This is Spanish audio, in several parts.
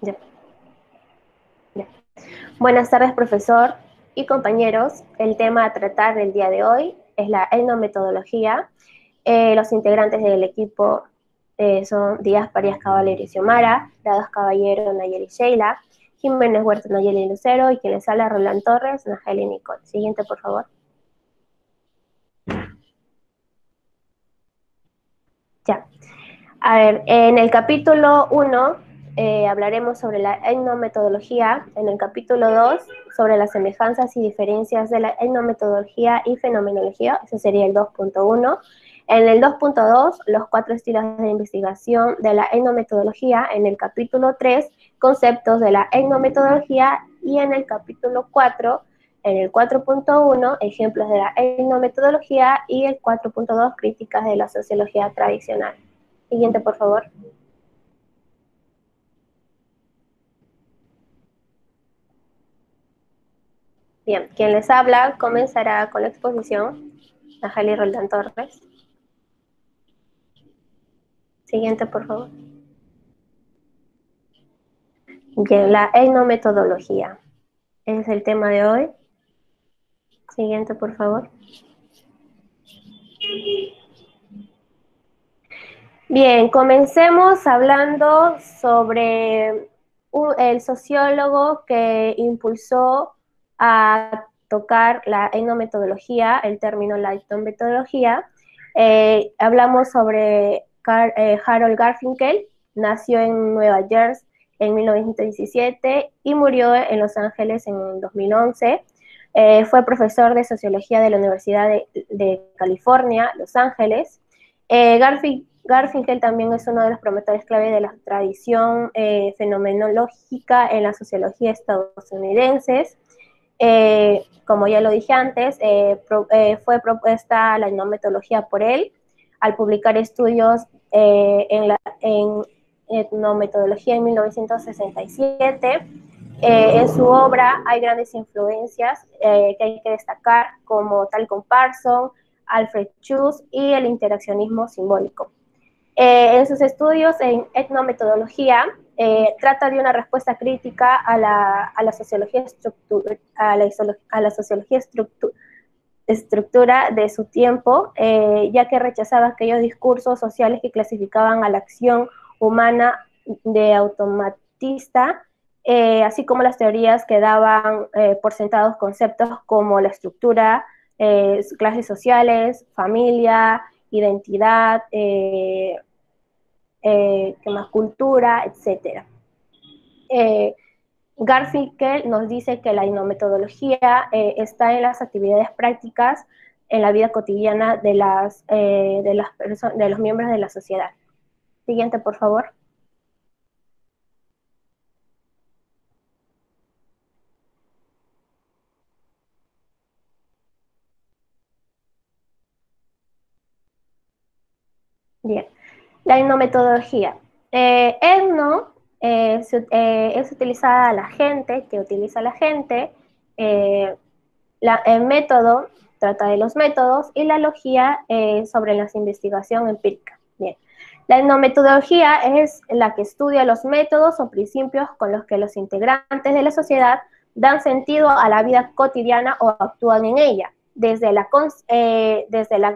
Ya, ya. Buenas tardes, profesor y compañeros. El tema a tratar del día de hoy es la etnometodología. Los integrantes del equipo son Díaz Parías Caballero y Xiomara, Lados Caballero, Nayeli Sheila, Jiménez Huerta, Nayeli Lucero, y quien les habla, Roland Torres, Nageli Nicole. Siguiente, por favor. Ya. A ver, en el capítulo 1 hablaremos sobre la etnometodología, en el capítulo 2 sobre las semejanzas y diferencias de la etnometodología y fenomenología, ese sería el 2.1. En el 2.2, los 4 estilos de investigación de la etnometodología, en el capítulo 3, conceptos de la etnometodología, y en el capítulo 4, en el 4.1, ejemplos de la etnometodología, y el 4.2, críticas de la sociología tradicional. Siguiente, por favor. Bien, quien les habla comenzará con la exposición. Najali Roldán Torres. Siguiente, por favor. Bien, la etnometodología es el tema de hoy. Siguiente, por favor. Bien, comencemos hablando sobre el sociólogo que impulsó a tocar la etnometodología, el término la etnometodología. Hablamos sobre Harold Garfinkel. Nació en Nueva Jersey en 1917 y murió en Los Ángeles en 2011. Fue profesor de sociología de la Universidad de California, Los Ángeles. Garfinkel también es uno de los promotores clave de la tradición fenomenológica en la sociología estadounidense. Como ya lo dije antes, fue propuesta la etnometodología por él al publicar estudios en etnometodología en 1967. En su obra hay grandes influencias que hay que destacar, como Talcott Parsons, Alfred Schultz y el interaccionismo simbólico. En sus estudios en etnometodología, trata de una respuesta crítica a la sociología estructura de su tiempo, ya que rechazaba aquellos discursos sociales que clasificaban a la acción humana de automatista, así como las teorías que daban por sentados conceptos como la estructura, clases sociales, familia, identidad, ¿qué más? Cultura, etc. Eh, Garfinkel nos dice que la etnometodología está en las actividades prácticas en la vida cotidiana de los miembros de la sociedad. Siguiente, por favor. Bien. La etnometodología. Es utilizada a la gente, que utiliza la gente. Eh, el método trata de los métodos y la logía sobre la investigación empírica. Bien. La etnometodología es la que estudia los métodos o principios con los que los integrantes de la sociedad dan sentido a la vida cotidiana o actúan en ella, desde la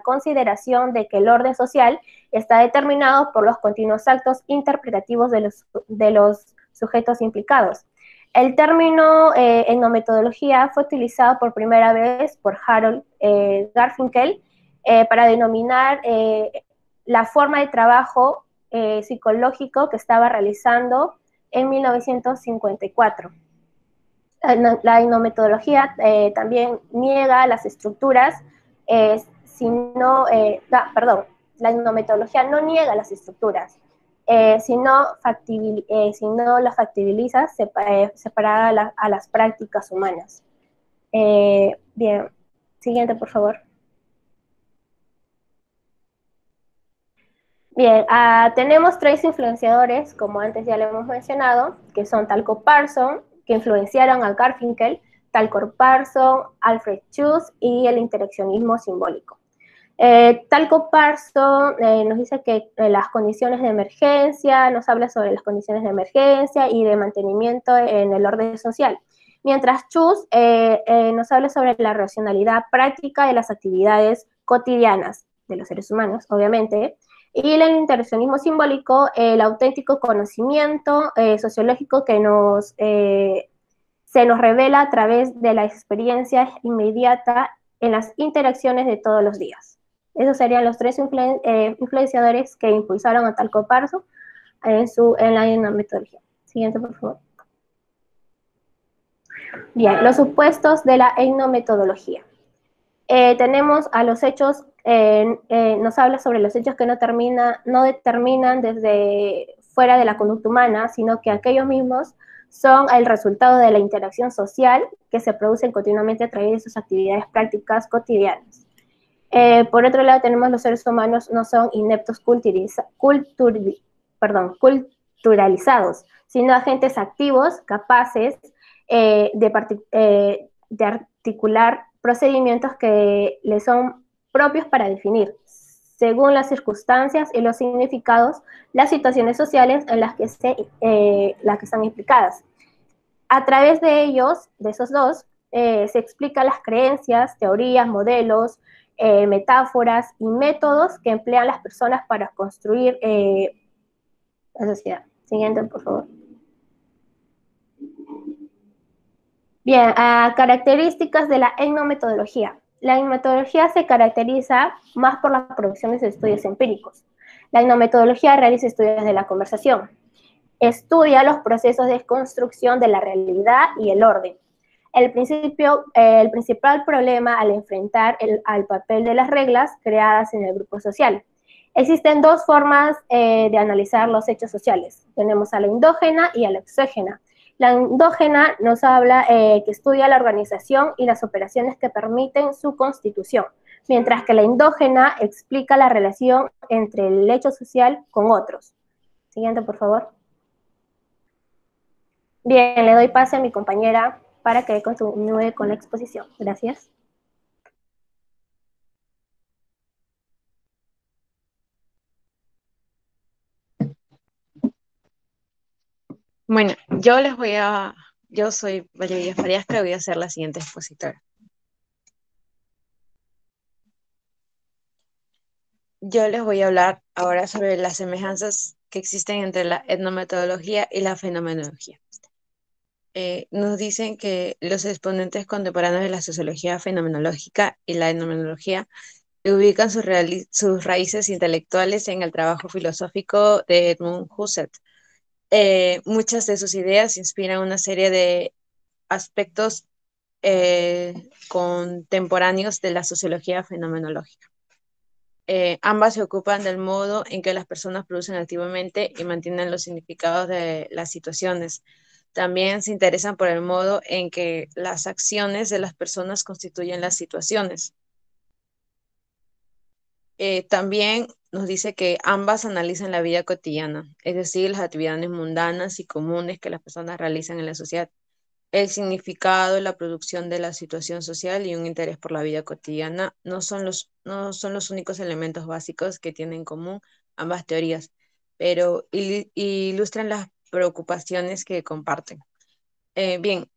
consideración de que el orden social está determinado por los continuos actos interpretativos de los sujetos implicados. El término etnometodología fue utilizado por primera vez por Harold Garfinkel para denominar la forma de trabajo psicológico que estaba realizando en 1954. La etnometodología también niega las estructuras, perdón, la etnometodología no niega las estructuras, si no las factibiliza separada a las prácticas humanas. Bien, siguiente, por favor. Bien, tenemos 3 influenciadores, como antes ya lo hemos mencionado, que son Talcott Parsons, que influenciaron a Garfinkel, Talcott Parsons, Alfred Schultz y el interaccionismo simbólico. Talco Parso nos dice que las condiciones de emergencia, nos habla sobre las condiciones de emergencia y de mantenimiento en el orden social. Mientras Chus nos habla sobre la racionalidad práctica de las actividades cotidianas de los seres humanos, obviamente, y el interaccionismo simbólico, el auténtico conocimiento sociológico que se nos revela a través de la experiencia inmediata en las interacciones de todos los días. Esos serían los tres influenciadores que impulsaron a Talco Parso en la metodología. Siguiente, por favor. Bien, los supuestos de la etnometodología. Tenemos a los hechos, nos habla sobre los hechos que no determinan desde fuera de la conducta humana, sino que aquellos mismos son el resultado de la interacción social que se producen continuamente a través de sus actividades prácticas cotidianas. Por otro lado, tenemos los seres humanos no son ineptos culturalizados, sino agentes activos, capaces de articular procedimientos que les son propios para definir, según las circunstancias y los significados, las situaciones sociales en las que están implicadas. A través de ellos, de esos dos, se explican las creencias, teorías, modelos, metáforas y métodos que emplean las personas para construir la sociedad. Siguiente, por favor. Bien, características de la etnometodología. La etnometodología se caracteriza más por las producciones de estudios empíricos. La etnometodología realiza estudios de la conversación. Estudia los procesos de construcción de la realidad y el orden. El principal problema al enfrentar al papel de las reglas creadas en el grupo social. Existen dos formas de analizar los hechos sociales. Tenemos a la endógena y a la exógena. La endógena nos habla que estudia la organización y las operaciones que permiten su constitución, mientras que la endógena explica la relación entre el hecho social con otros. Siguiente, por favor. Bien, le doy pase a mi compañera para que continúe con la exposición. Gracias. Bueno, yo soy Valeria Farías, que voy a ser la siguiente expositora. Yo les voy a hablar ahora sobre las semejanzas que existen entre la etnometodología y la fenomenología. Nos dicen que los exponentes contemporáneos de la sociología fenomenológica y la etnomenología ubican sus raíces intelectuales en el trabajo filosófico de Edmund Husserl. Muchas de sus ideas inspiran una serie de aspectos contemporáneos de la sociología fenomenológica. Ambas se ocupan del modo en que las personas producen activamente y mantienen los significados de las situaciones. También se interesan por el modo en que las acciones de las personas constituyen las situaciones. También nos dice que ambas analizan la vida cotidiana, es decir, las actividades mundanas y comunes que las personas realizan en la sociedad, el significado, la producción de la situación social y un interés por la vida cotidiana no son los únicos elementos básicos que tienen en común ambas teorías, pero ilustran las preocupaciones que comparten. Bien,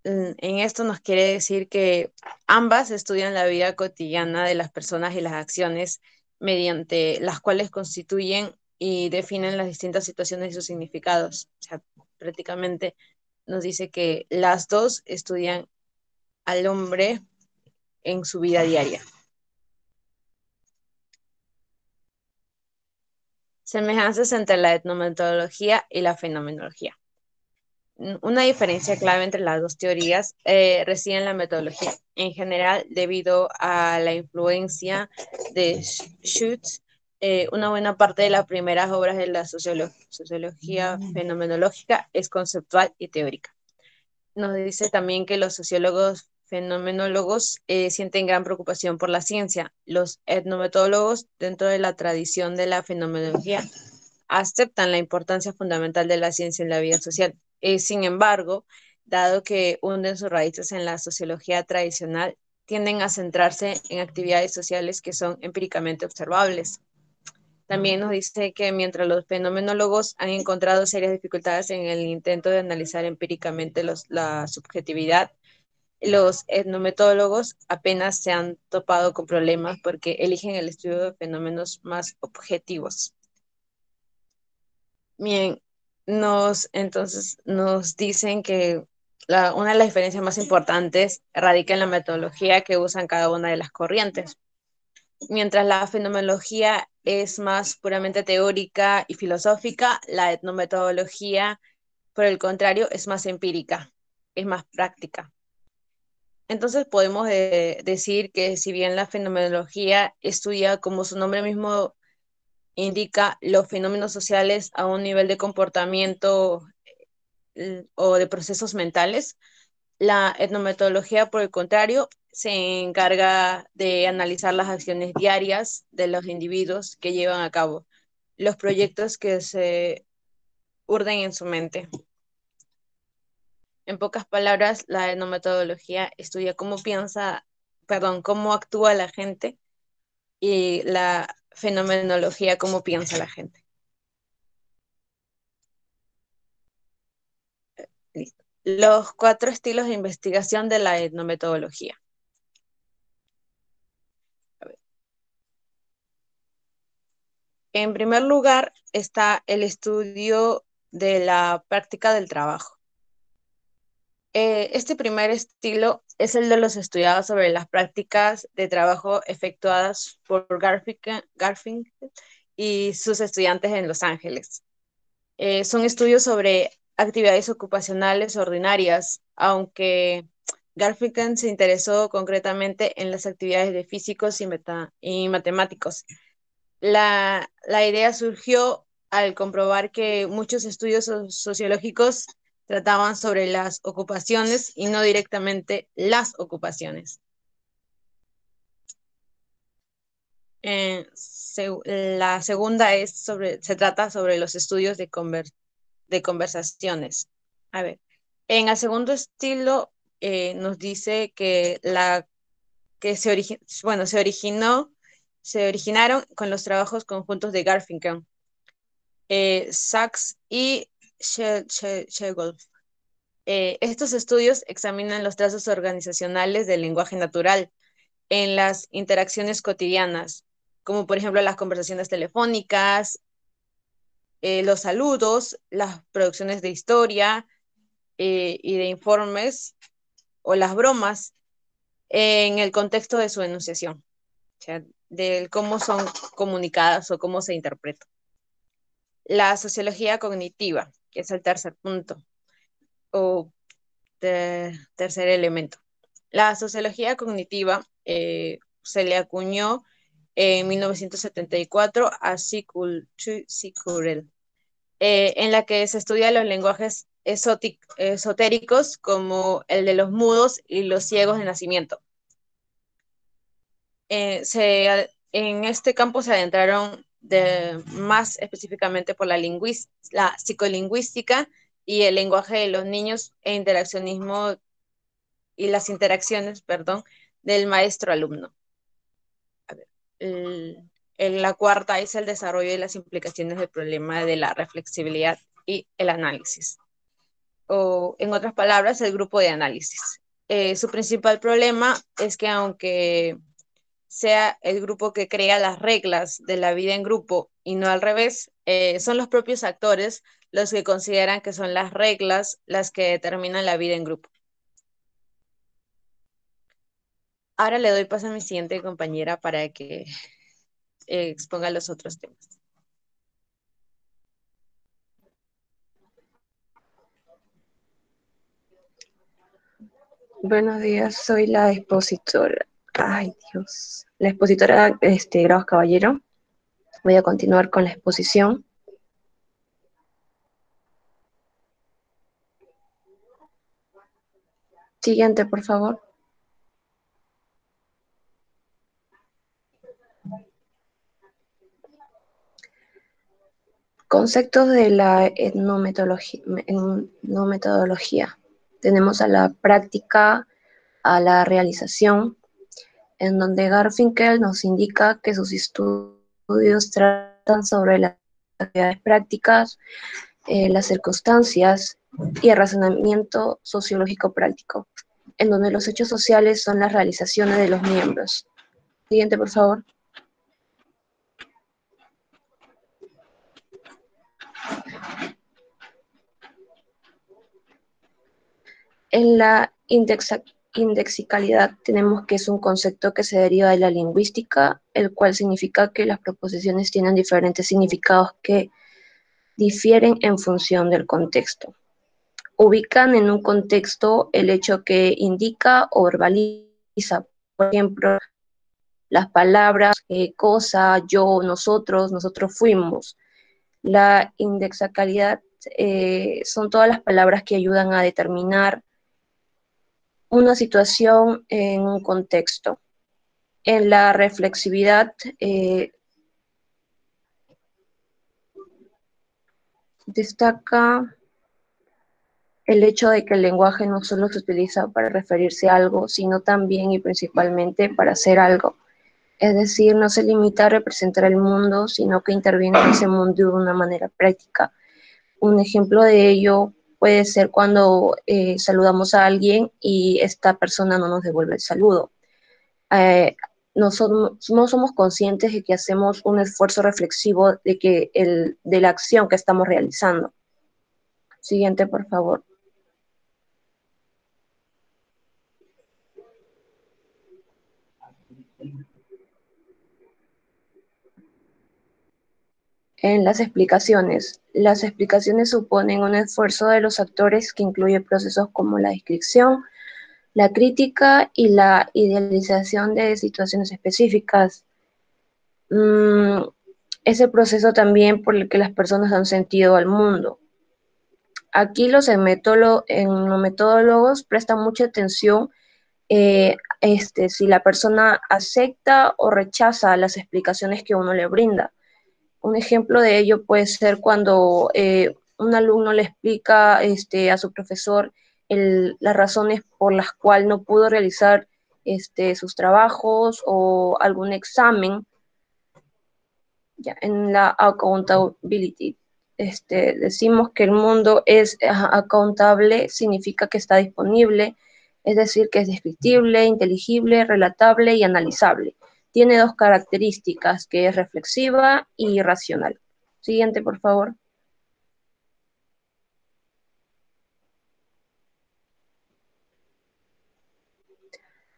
en esto nos quiere decir que ambas estudian la vida cotidiana de las personas y las acciones mediante las cuales constituyen y definen las distintas situaciones y sus significados. O sea, prácticamente nos dice que las dos estudian al hombre en su vida diaria. Semejanzas entre la etnometodología y la fenomenología. Una diferencia clave entre las dos teorías reside en la metodología. En general, debido a la influencia de Schutz, una buena parte de las primeras obras de la sociología fenomenológica es conceptual y teórica. Nos dice también que los sociólogos fenomenólogos sienten gran preocupación por la ciencia. Los etnometodólogos, dentro de la tradición de la fenomenología, aceptan la importancia fundamental de la ciencia en la vida social. Sin embargo, dado que hunden sus raíces en la sociología tradicional, tienden a centrarse en actividades sociales que son empíricamente observables. También nos dice que mientras los fenomenólogos han encontrado serias dificultades en el intento de analizar empíricamente la subjetividad, los etnometólogos apenas se han topado con problemas porque eligen el estudio de fenómenos más objetivos. Bien, entonces nos dicen que una de las diferencias más importantes radica en la metodología que usan cada una de las corrientes. Mientras la fenomenología es más puramente teórica y filosófica, la etnometodología, por el contrario, es más empírica, es más práctica. Entonces podemos decir que si bien la fenomenología estudia, como su nombre mismo indica, los fenómenos sociales a un nivel de comportamiento o de procesos mentales, la etnometodología, por el contrario, se encarga de analizar las acciones diarias de los individuos que llevan a cabo, los proyectos que se urden en su mente. En pocas palabras, la etnometodología estudia cómo actúa la gente, y la fenomenología, cómo piensa la gente. Listo. Los 4 estilos de investigación de la etnometodología. En primer lugar está el estudio de la práctica del trabajo. Este primer estilo es el de los estudiados sobre las prácticas de trabajo efectuadas por Garfinkel y sus estudiantes en Los Ángeles. Son estudios sobre actividades ocupacionales ordinarias, aunque Garfinkel se interesó concretamente en las actividades de físicos y matemáticos. La idea surgió al comprobar que muchos estudios sociológicos trataban sobre las ocupaciones y no directamente las ocupaciones. La segunda se trata sobre los estudios de conversaciones. A ver, en el segundo estilo nos dice que se originaron con los trabajos conjuntos de Garfinkel, Sachs y Schlegel. Estos estudios examinan los trazos organizacionales del lenguaje natural en las interacciones cotidianas, como por ejemplo las conversaciones telefónicas, los saludos, las producciones de historia y de informes o las bromas en el contexto de su enunciación, o sea, de cómo son comunicadas o cómo se interpretan. La sociología cognitiva, que es el tercer punto o tercer elemento. La sociología cognitiva se le acuñó en 1974 a Sikurel, en la que se estudia los lenguajes esotéricos como el de los mudos y los ciegos de nacimiento. En este campo se adentraron más específicamente por la psicolingüística y el lenguaje de los niños e interaccionismo y las interacciones, perdón, del maestro-alumno. La cuarta es el desarrollo de las implicaciones del problema de la reflexibilidad y el análisis. O, en otras palabras, el grupo de análisis. Su principal problema es que aunque sea el grupo que crea las reglas de la vida en grupo y no al revés, son los propios actores los que consideran que son las reglas las que determinan la vida en grupo. Ahora le doy paso a mi siguiente compañera para que exponga los otros temas. Buenos días, soy la expositora. Ay, Dios. La expositora Grados Caballero. Voy a continuar con la exposición. Siguiente, por favor. Conceptos de la etnometodología. Tenemos a la práctica, a la realización, en donde Garfinkel nos indica que sus estudios tratan sobre las actividades prácticas, las circunstancias y el razonamiento sociológico práctico, en donde los hechos sociales son las realizaciones de los miembros. Siguiente, por favor. En la indexicalidad tenemos que es un concepto que se deriva de la lingüística, el cual significa que las proposiciones tienen diferentes significados que difieren en función del contexto. Ubican en un contexto el hecho que indica o verbaliza, por ejemplo, las palabras cosa, yo, nosotros, nosotros fuimos. La indexicalidad son todas las palabras que ayudan a determinar una situación en un contexto. En la reflexividad destaca el hecho de que el lenguaje no solo se utiliza para referirse a algo, sino también y principalmente para hacer algo. Es decir, no se limita a representar el mundo, sino que interviene en ese mundo de una manera práctica. Un ejemplo de ello puede ser cuando saludamos a alguien y esta persona no nos devuelve el saludo. No somos conscientes de que hacemos un esfuerzo reflexivo de la acción que estamos realizando. Siguiente, por favor. En las explicaciones. Las explicaciones suponen un esfuerzo de los actores que incluye procesos como la descripción, la crítica y la idealización de situaciones específicas. Ese proceso también por el que las personas dan sentido al mundo. Aquí los metodólogos prestan mucha atención si la persona acepta o rechaza las explicaciones que uno le brinda. Un ejemplo de ello puede ser cuando un alumno le explica a su profesor las razones por las cuales no pudo realizar sus trabajos o algún examen. Ya, en la accountability, decimos que el mundo es accountable, significa que está disponible, es decir, que es descriptible, inteligible, relatable y analizable. Tiene dos características, que es reflexiva y racional. Siguiente, por favor.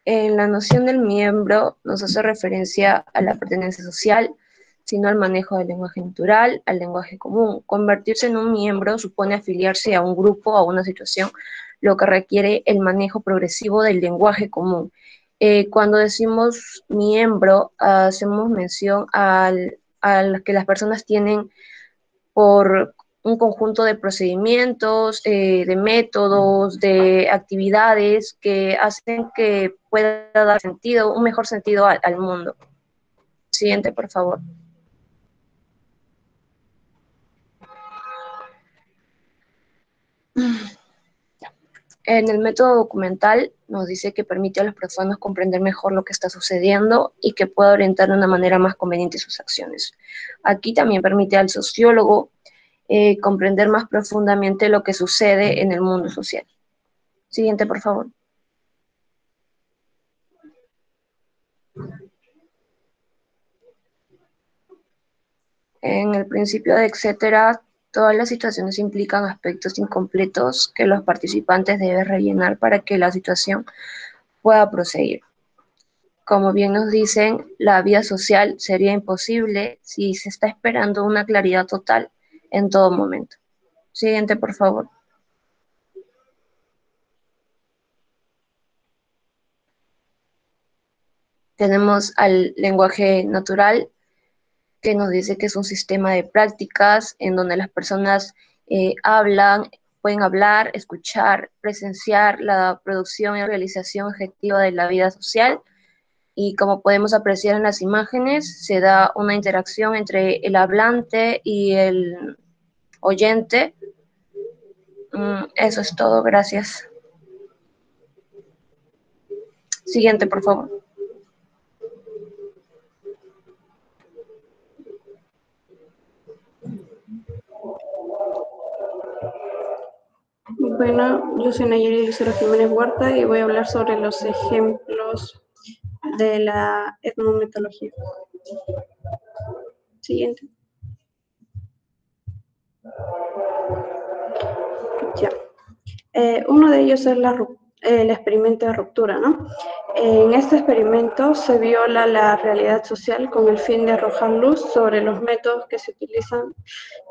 En la noción del miembro nos hace referencia a la pertenencia social, sino al manejo del lenguaje natural, al lenguaje común. Convertirse en un miembro supone afiliarse a un grupo o a una situación, lo que requiere el manejo progresivo del lenguaje común. Cuando decimos miembro, hacemos mención a que las personas tienen por un conjunto de procedimientos, de métodos, de actividades que hacen que pueda dar sentido, un mejor sentido al mundo. Siguiente, por favor. En el método documental nos dice que permite a los profanos comprender mejor lo que está sucediendo y que pueda orientar de una manera más conveniente sus acciones. Aquí también permite al sociólogo comprender más profundamente lo que sucede en el mundo social. Siguiente, por favor. En el principio de etcétera, todas las situaciones implican aspectos incompletos que los participantes deben rellenar para que la situación pueda proseguir. Como bien nos dicen, la vida social sería imposible si se está esperando una claridad total en todo momento. Siguiente, por favor. Tenemos al lenguaje natural, que nos dice que es un sistema de prácticas en donde las personas pueden hablar, escuchar, presenciar la producción y realización objetiva de la vida social. Y como podemos apreciar en las imágenes, se da una interacción entre el hablante y el oyente. Eso es todo, gracias. Siguiente, por favor. Bueno, yo soy Nayeli Lucero Jiménez Huerta y voy a hablar sobre los ejemplos de la etnometodología. Siguiente. Ya. Uno de ellos es el experimento de ruptura, ¿no? En este experimento se viola la realidad social con el fin de arrojar luz sobre los métodos que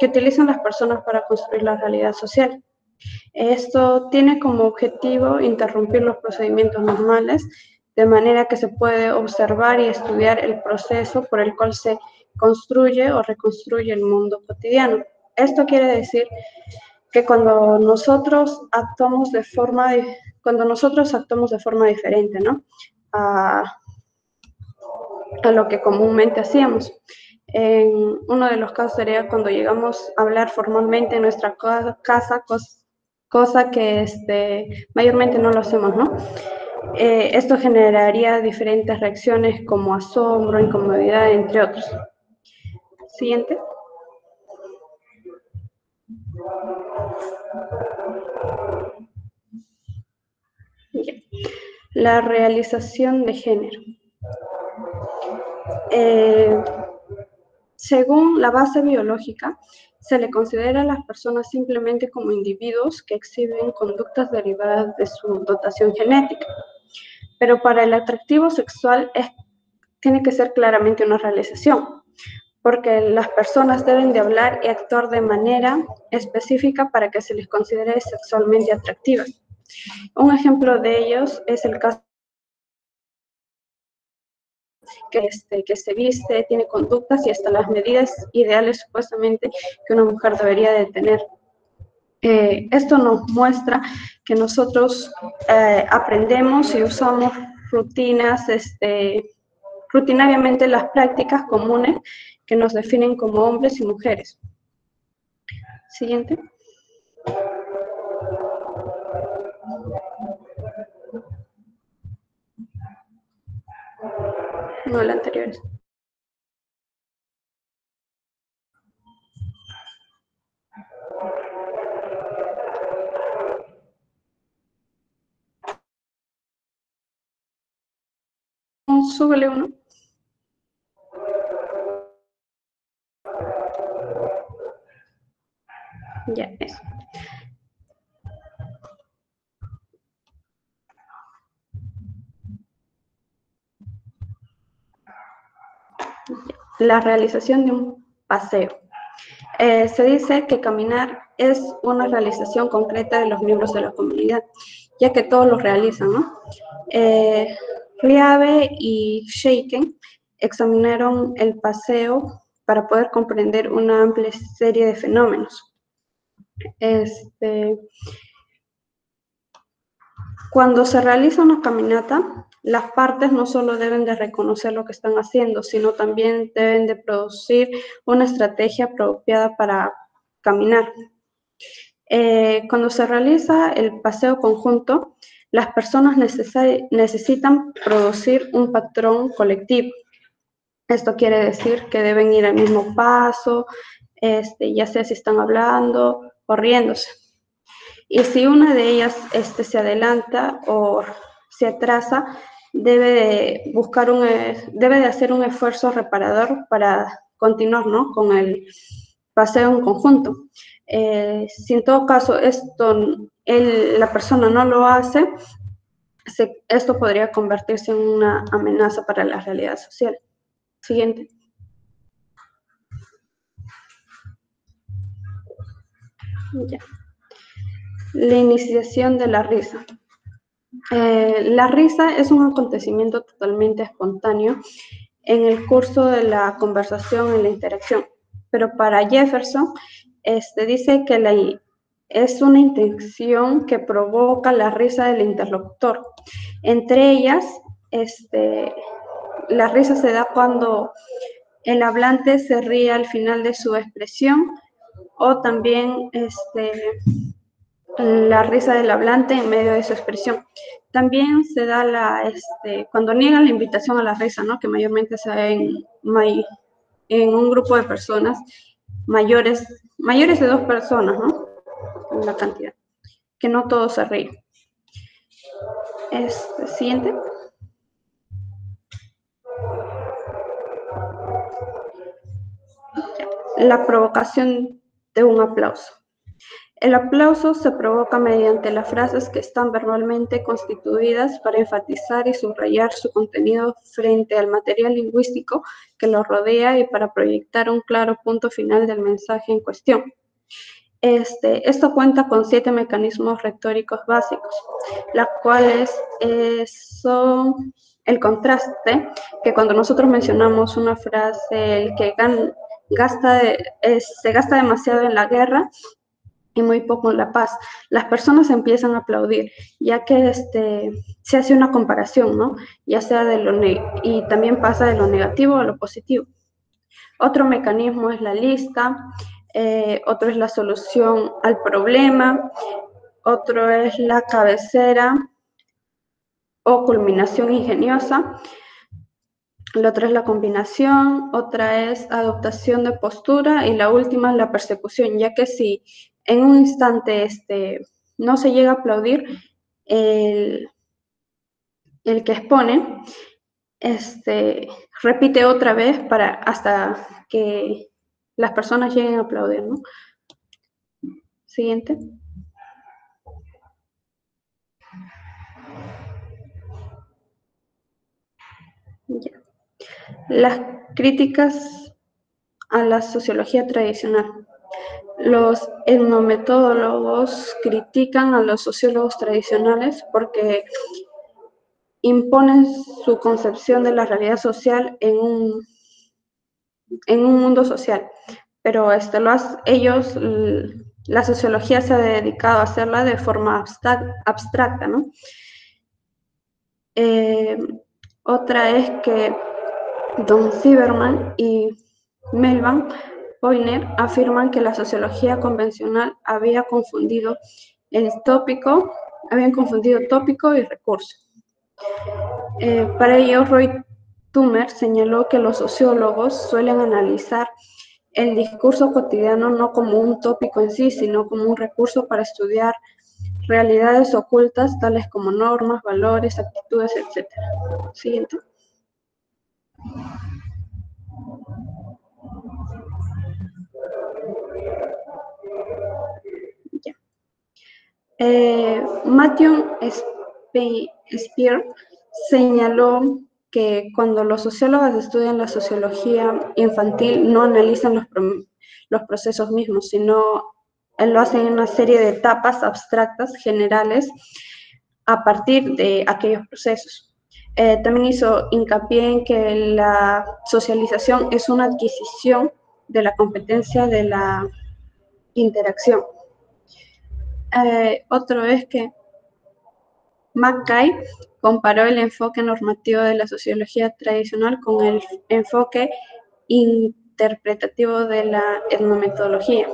utilizan las personas para construir la realidad social. Esto tiene como objetivo interrumpir los procedimientos normales, de manera que se puede observar y estudiar el proceso por el cual se construye o reconstruye el mundo cotidiano. Esto quiere decir que cuando nosotros actuamos de forma diferente, ¿no? a lo que comúnmente hacíamos. En uno de los casos sería cuando llegamos a hablar formalmente en nuestra casa, cosa que mayormente no lo hacemos, ¿no? Esto generaría diferentes reacciones como asombro, incomodidad, entre otros. Siguiente. La realización de género. Según la base biológica, se le considera a las personas simplemente como individuos que exhiben conductas derivadas de su dotación genética. Pero para el atractivo sexual tiene que ser claramente una realización, porque las personas deben de hablar y actuar de manera específica para que se les considere sexualmente atractivas. Un ejemplo de ellos es el caso que se viste, tiene conductas y hasta las medidas ideales supuestamente que una mujer debería de tener. Esto nos muestra que nosotros aprendemos y usamos rutinariamente las prácticas comunes que nos definen como hombres y mujeres. Siguiente. No, el anterior. Súbele uno. Ya, eso. La realización de un paseo. Se dice que caminar es una realización concreta de los miembros de la comunidad, ya que todos lo realizan, ¿no? Riabe y Shaken examinaron el paseo para poder comprender una amplia serie de fenómenos. Cuando se realiza una caminata, las partes no solo deben de reconocer lo que están haciendo, sino también deben de producir una estrategia apropiada para caminar. Cuando se realiza el paseo conjunto, las personas necesitan producir un patrón colectivo. Esto quiere decir que deben ir al mismo paso, ya sea si están hablando o riéndose. Y si una de ellas se adelanta o se atrasa, debe de hacer un esfuerzo reparador para continuar, ¿no?, con el paseo en conjunto. Si en todo caso la persona no lo hace, esto podría convertirse en una amenaza para la realidad social. Siguiente. Ya. La iniciación de la risa. La risa es un acontecimiento totalmente espontáneo en el curso de la conversación y la interacción, pero para Jefferson dice que es una intención que provoca la risa del interlocutor. Entre ellas, la risa se da cuando el hablante se ríe al final de su expresión, o también la risa del hablante en medio de su expresión. También se da cuando niegan la invitación a la risa, ¿no?, que mayormente se da en un grupo de personas mayores de 2 personas, ¿no?, en la cantidad. que no todos se ríen. Siguiente. La provocación de un aplauso. El aplauso se provoca mediante las frases que están verbalmente constituidas para enfatizar y subrayar su contenido frente al material lingüístico que lo rodea y para proyectar un claro punto final del mensaje en cuestión. Esto cuenta con 7 mecanismos retóricos básicos, las cuales son el contraste, que cuando nosotros mencionamos una frase, el que se gasta demasiado en la guerra y muy poco en la paz, las personas empiezan a aplaudir, ya que se hace una comparación, ¿no? Ya sea y también pasa de lo negativo a lo positivo. Otro mecanismo es la lista, otro es la solución al problema, otro es la cabecera o culminación ingeniosa, la otra es la combinación, otra es adoptación de postura y la última es la persecución, ya que si en un instante no se llega a aplaudir, el que expone repite otra vez hasta que las personas lleguen a aplaudir, ¿no? Siguiente. Ya. Las críticas a la sociología tradicional. Los etnometodólogos critican a los sociólogos tradicionales porque imponen su concepción de la realidad social en un mundo social, pero la sociología se ha dedicado a hacerla de forma abstracta, ¿no? Otra es que Don Zimmerman y Melvin Poyner afirman que la sociología convencional habían confundido tópico y recurso. Para ello, Roy Toomer señaló que los sociólogos suelen analizar el discurso cotidiano no como un tópico en sí, sino como un recurso para estudiar realidades ocultas, tales como normas, valores, actitudes, etc. Siguiente. Ya. Matthew Spear señaló que cuando los sociólogos estudian la sociología infantil no analizan los procesos mismos, sino lo hacen en una serie de etapas abstractas, generales, a partir de aquellos procesos. También hizo hincapié en que la socialización es una adquisición de la competencia de la interacción. Otro es que McKay comparó el enfoque normativo de la sociología tradicional con el enfoque interpretativo de la etnometodología,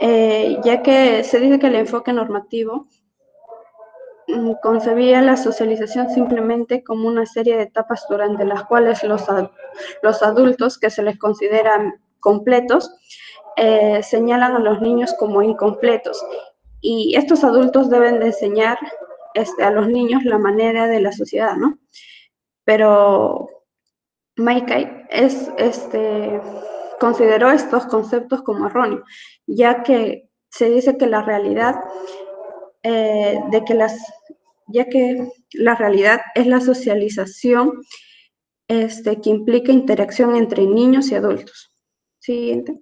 ya que se dice que el enfoque normativo concebía la socialización simplemente como una serie de etapas durante las cuales los adultos, que se les consideran completos, señalan a los niños como incompletos. Y estos adultos deben de enseñar a los niños la manera de la sociedad, ¿no? Pero Mackay consideró estos conceptos como erróneos, ya que se dice que la realidad, ya que la realidad es la socialización que implica interacción entre niños y adultos. Siguiente.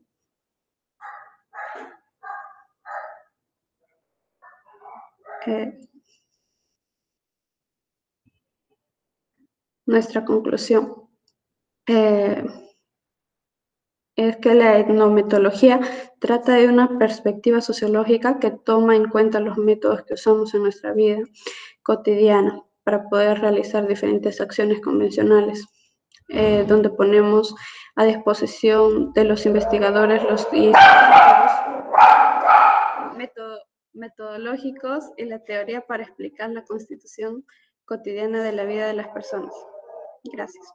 Nuestra conclusión es que la etnometodología trata de una perspectiva sociológica que toma en cuenta los métodos que usamos en nuestra vida cotidiana para poder realizar diferentes acciones convencionales, donde ponemos a disposición de los investigadores los metodológicos y la teoría para explicar la constitución cotidiana de la vida de las personas. Gracias.